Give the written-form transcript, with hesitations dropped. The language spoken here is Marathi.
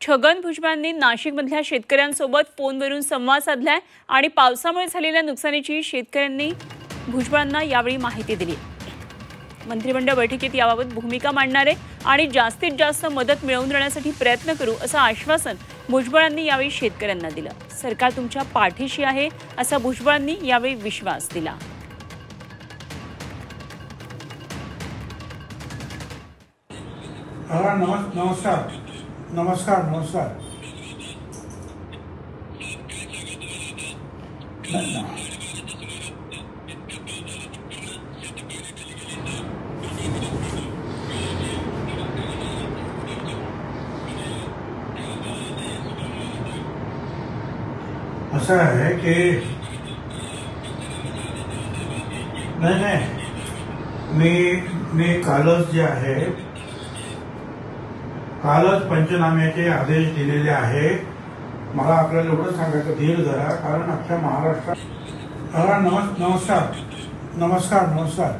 छगन भुजबळांनी नाशिकमधल्या शेतकऱ्यांसोबत फोनवरून संवाद साधलाय आणि पावसामुळे झालेल्या नुकसानीची शेतकऱ्यांनी भुजबळांना यावेळी माहिती दिली। मंत्रिमंडळ बैठकीत याबाबत भूमिका मांडणार आहे आणि जास्तीत जास्त मदत मिळवून देण्यासाठी प्रयत्न करू असं आश्वासन भुजबळांनी यावेळी शेतकऱ्यांना दिलं। सरकार तुमच्या पाठीशी आहे असा भुजबळांनी यावेळी विश्वास दिला। नमस्कार। असं आहे की नाही मी कालच जे आहे कालच पंचनाम्याचे आदेश दिलेले आहे। मला आपल्याला एवढं सांगायचं धीर धरा, कारण अख्ख्या महाराष्ट्रात नमस्कार।